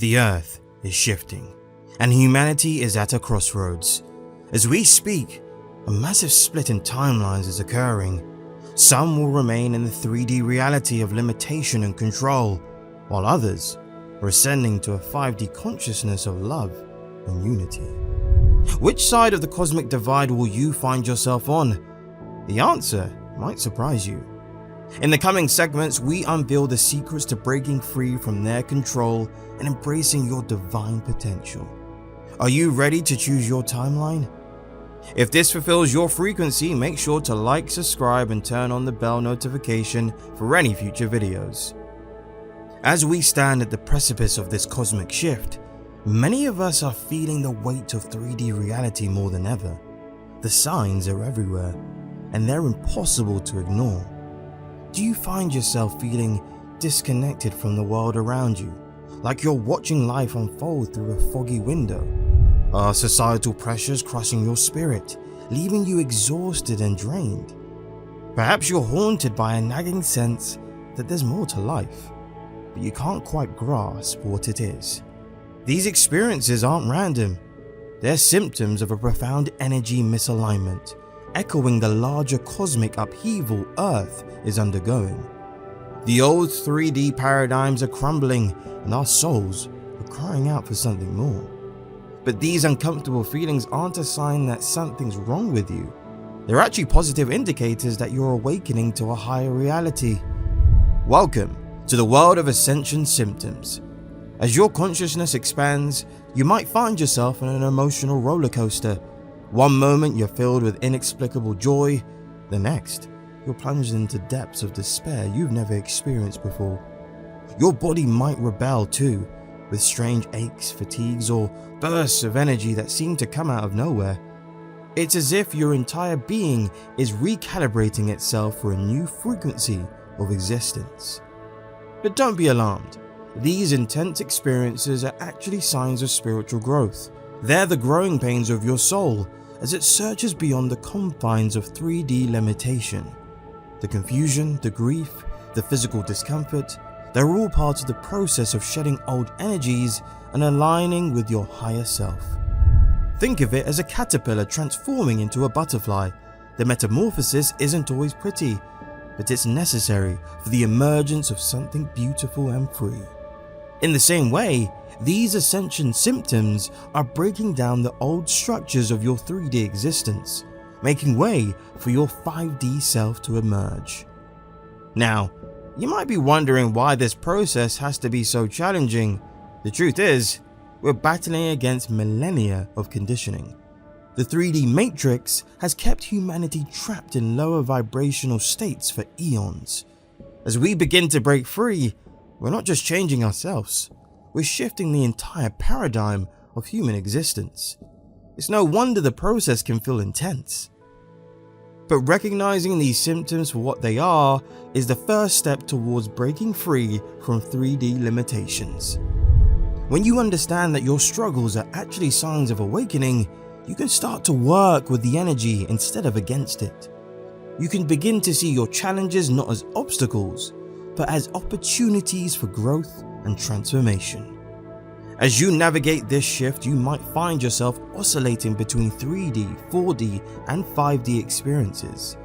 The Earth is shifting, and humanity is at a crossroads. As we speak, a massive split in timelines is occurring. Some will remain in the 3D reality of limitation and control, while others are ascending to a 5D consciousness of love and unity. Which side of the cosmic divide will you find yourself on? The answer might surprise you. In the coming segments, we unveil the secrets to breaking free from their control and embracing your divine potential. Are you ready to choose your timeline? If this fulfills your frequency, make sure to like, subscribe, and turn on the bell notification for any future videos. As we stand at the precipice of this cosmic shift, many of us are feeling the weight of 3D reality more than ever. The signs are everywhere, and they're impossible to ignore. Do you find yourself feeling disconnected from the world around you, like you're watching life unfold through a foggy window? Are societal pressures crushing your spirit, leaving you exhausted and drained? Perhaps you're haunted by a nagging sense that there's more to life, but you can't quite grasp what it is. These experiences aren't random. They're symptoms of a profound energy misalignment, echoing the larger cosmic upheaval Earth is undergoing. The old 3D paradigms are crumbling, and our souls are crying out for something more. But these uncomfortable feelings aren't a sign that something's wrong with you. They're actually positive indicators that you're awakening to a higher reality. Welcome to the world of ascension symptoms. As your consciousness expands, you might find yourself in an emotional roller coaster. One moment you're filled with inexplicable joy, the next you're plunged into depths of despair you've never experienced before. Your body might rebel too, with strange aches, fatigues, or bursts of energy that seem to come out of nowhere. It's as if your entire being is recalibrating itself for a new frequency of existence. But don't be alarmed. These intense experiences are actually signs of spiritual growth. They're the growing pains of your soul as it searches beyond the confines of 3D limitation. The confusion, the grief, the physical discomfort, they're all part of the process of shedding old energies and aligning with your higher self. Think of it as a caterpillar transforming into a butterfly. The metamorphosis isn't always pretty, but it's necessary for the emergence of something beautiful and free. In the same way, these ascension symptoms are breaking down the old structures of your 3D existence, making way for your 5D self to emerge. Now, you might be wondering why this process has to be so challenging. The truth is, we're battling against millennia of conditioning. The 3D matrix has kept humanity trapped in lower vibrational states for eons. As we begin to break free, we're not just changing ourselves, we're shifting the entire paradigm of human existence. It's no wonder the process can feel intense. But recognizing these symptoms for what they are is the first step towards breaking free from 3D limitations. When you understand that your struggles are actually signs of awakening, you can start to work with the energy instead of against it. You can begin to see your challenges not as obstacles, but as opportunities for growth and transformation. As you navigate this shift, you might find yourself oscillating between 3D, 4D, and 5D experiences.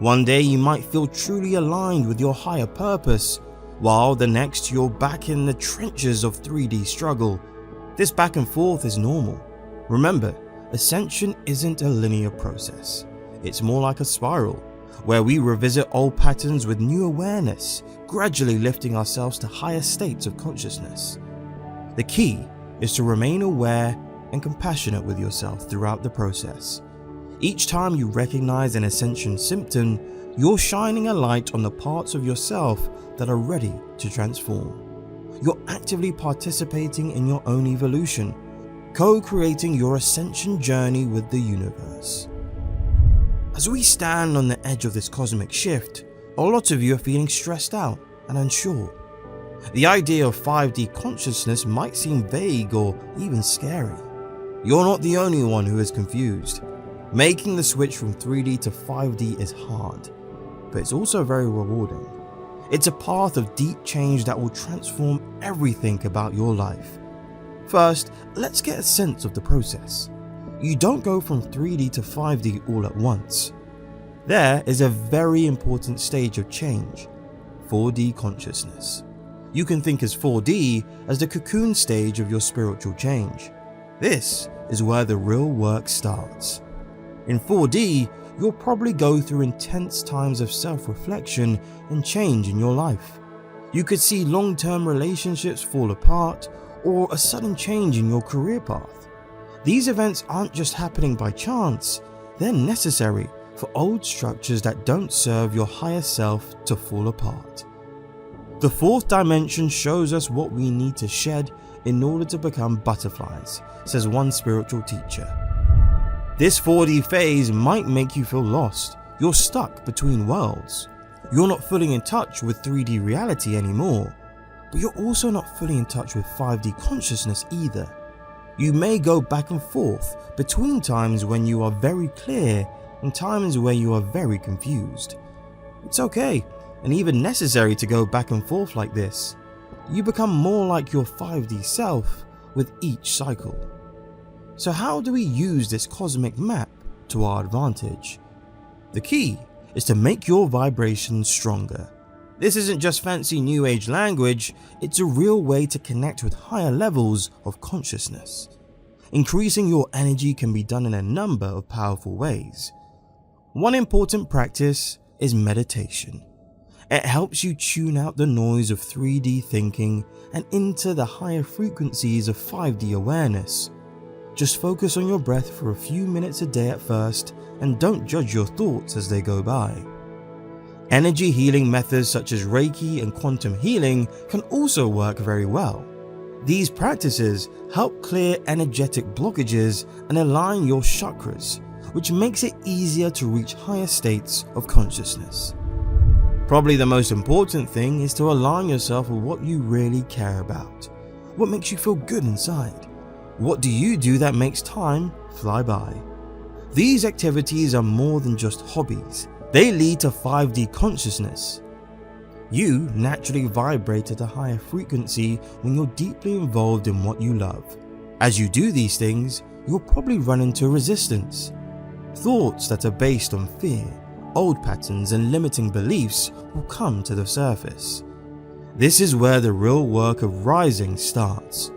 One day you might feel truly aligned with your higher purpose, while the next you're back in the trenches of 3D struggle. This back and forth is normal. Remember, ascension isn't a linear process. It's more like a spiral, where we revisit old patterns with new awareness, gradually lifting ourselves to higher states of consciousness. The key is to remain aware and compassionate with yourself throughout the process. Each time you recognize an ascension symptom, you're shining a light on the parts of yourself that are ready to transform. You're actively participating in your own evolution, co-creating your ascension journey with the universe. As we stand on the edge of this cosmic shift, a lot of you are feeling stressed out and unsure. The idea of 5D consciousness might seem vague or even scary. You're not the only one who is confused. Making the switch from 3D to 5D is hard, but it's also very rewarding. It's a path of deep change that will transform everything about your life. First, let's get a sense of the process. You don't go from 3D to 5D all at once. There is a very important stage of change, 4D consciousness. You can think as 4D as the cocoon stage of your spiritual change. This is where the real work starts. In 4D, you'll probably go through intense times of self-reflection and change in your life. You could see long-term relationships fall apart or a sudden change in your career path. These events aren't just happening by chance, they're necessary for old structures that don't serve your higher self to fall apart. The fourth dimension shows us what we need to shed in order to become butterflies, says one spiritual teacher. This 4D phase might make you feel lost. You're stuck between worlds. You're not fully in touch with 3D reality anymore, but you're also not fully in touch with 5D consciousness either. You may go back and forth between times when you are very clear and times where you are very confused. It's okay and even necessary to go back and forth like this. You become more like your 5D self with each cycle. So how do we use this cosmic map to our advantage? The key is to make your vibrations stronger. This isn't just fancy new age language, it's a real way to connect with higher levels of consciousness. Increasing your energy can be done in a number of powerful ways. One important practice is meditation. It helps you tune out the noise of 3D thinking and into the higher frequencies of 5D awareness. Just focus on your breath for a few minutes a day at first and don't judge your thoughts as they go by. Energy healing methods such as Reiki and quantum healing can also work very well. These practices help clear energetic blockages and align your chakras, which makes it easier to reach higher states of consciousness. Probably the most important thing is to align yourself with what you really care about. What makes you feel good inside? What do you do that makes time fly by? These activities are more than just hobbies. They lead to 5D consciousness. You naturally vibrate at a higher frequency when you're deeply involved in what you love. As you do these things, you'll probably run into resistance. Thoughts that are based on fear, old patterns and limiting beliefs will come to the surface. This is where the real work of rising starts.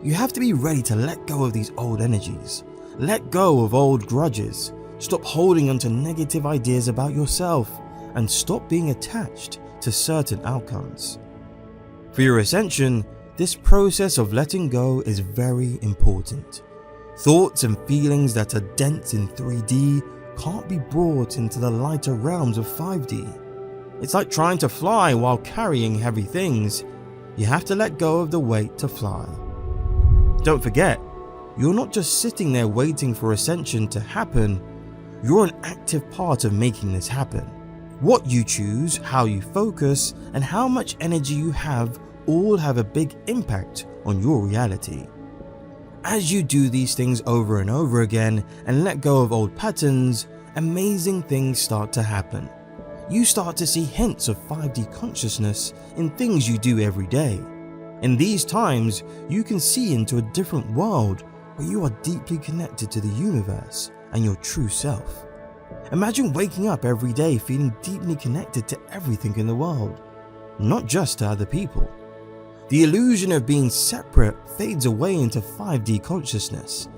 You have to be ready to let go of these old energies. Let go of old grudges. Stop holding onto negative ideas about yourself and stop being attached to certain outcomes. For your ascension, this process of letting go is very important. Thoughts and feelings that are dense in 3D can't be brought into the lighter realms of 5D. It's like trying to fly while carrying heavy things. You have to let go of the weight to fly. Don't forget, you're not just sitting there waiting for ascension to happen, you're an active part of making this happen. What you choose, how you focus, and how much energy you have all have a big impact on your reality. As you do these things over and over again and let go of old patterns, amazing things start to happen. You start to see hints of 5D consciousness in things you do every day. In these times, you can see into a different world where you are deeply connected to the universe and your true self. Imagine waking up every day feeling deeply connected to everything in the world, not just to other people. The illusion of being separate fades away into 5D consciousness.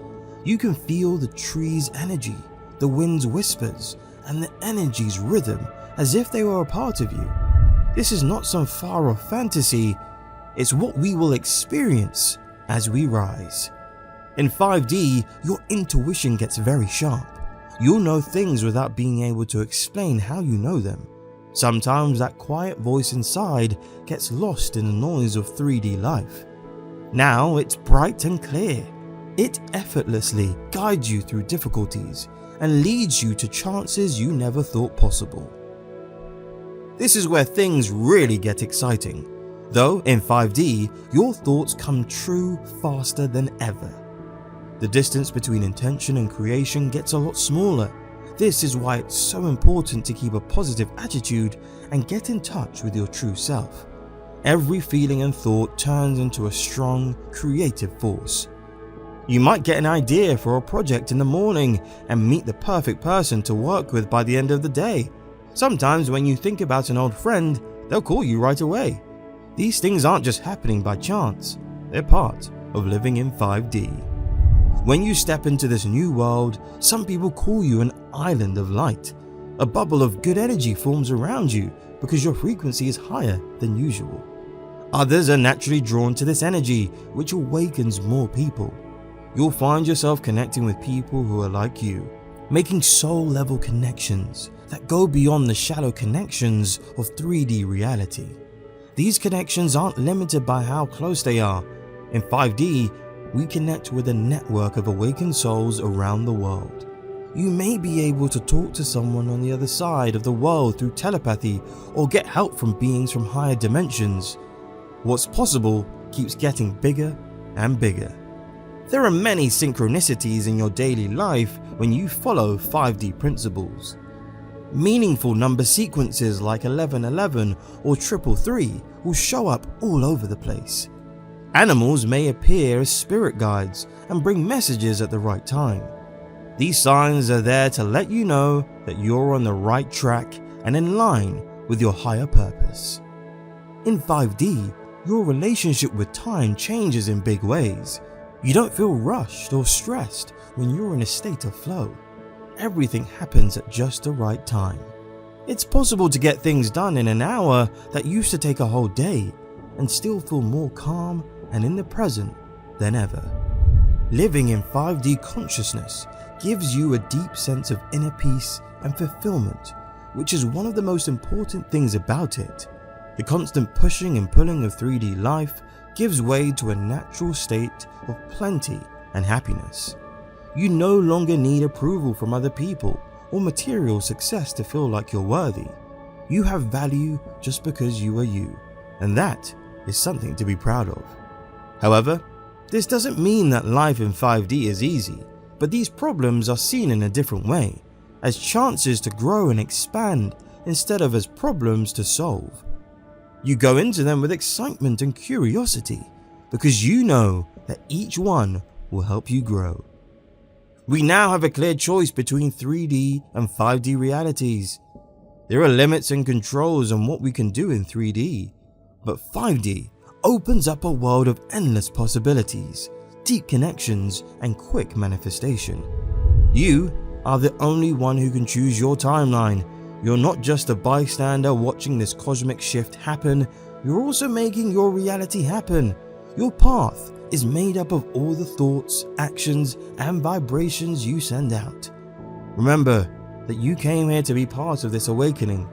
You can feel the tree's energy, the wind's whispers, and the energy's rhythm as if they were a part of you. This is not some far-off fantasy, it's what we will experience as we rise. In 5D, your intuition gets very sharp. You'll know things without being able to explain how you know them. Sometimes that quiet voice inside gets lost in the noise of 3D life. Now it's bright and clear. It effortlessly guides you through difficulties and leads you to chances you never thought possible. This is where things really get exciting. Though in 5D, your thoughts come true faster than ever. The distance between intention and creation gets a lot smaller. This is why it's so important to keep a positive attitude and get in touch with your true self. every feeling and thought turns into a strong, creative force. You might get an idea for a project in the morning and meet the perfect person to work with by the end of the day. Sometimes when you think about an old friend, they'll call you right away. These things aren't just happening by chance, they're part of living in 5D. When you step into this new world, some people call you an island of light. A bubble of good energy forms around you because your frequency is higher than usual. Others are naturally drawn to this energy, which awakens more people. You'll find yourself connecting with people who are like you, making soul-level connections that go beyond the shallow connections of 3D reality. These connections aren't limited by how close they are. In 5D, we connect with a network of awakened souls around the world. You may be able to talk to someone on the other side of the world through telepathy or get help from beings from higher dimensions. What's possible keeps getting bigger and bigger. There are many synchronicities in your daily life when you follow 5D principles. Meaningful number sequences like 1111 or 333 will show up all over the place. Animals may appear as spirit guides and bring messages at the right time. These signs are there to let you know that you're on the right track and in line with your higher purpose. In 5D, your relationship with time changes in big ways. You don't feel rushed or stressed when you're in a state of flow. Everything happens at just the right time. It's possible to get things done in an hour that used to take a whole day and still feel more calm and in the present than ever. Living in 5D consciousness gives you a deep sense of inner peace and fulfillment, which is one of the most important things about it. The constant pushing and pulling of 3D life gives way to a natural state of plenty and happiness. You no longer need approval from other people or material success to feel like you're worthy. You have value just because you are you, and that is something to be proud of. However, this doesn't mean that life in 5D is easy, but these problems are seen in a different way, as chances to grow and expand instead of as problems to solve. You go into them with excitement and curiosity because you know that each one will help you grow. We now have a clear choice between 3D and 5D realities. There are limits and controls on what we can do in 3D, but 5D opens up a world of endless possibilities, deep connections, and quick manifestation. You are the only one who can choose your timeline. You're not just a bystander watching this cosmic shift happen, you're also making your reality happen. Your path is made up of all the thoughts, actions, and vibrations you send out. Remember that you came here to be part of this awakening.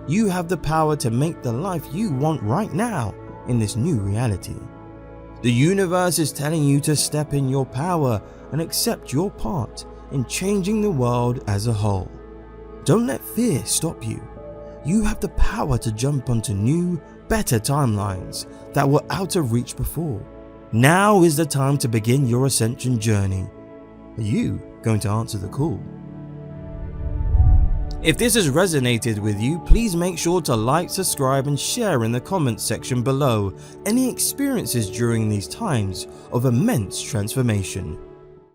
You have the power to make the life you want right now in this new reality. The universe is telling you to step in your power and accept your part in changing the world as a whole. Don't let fear stop you. You have the power to jump onto new, better timelines that were out of reach before. Now is the time to begin your ascension journey. Are you going to answer the call? If this has resonated with you, please make sure to like, subscribe, and share in the comments section below any experiences during these times of immense transformation.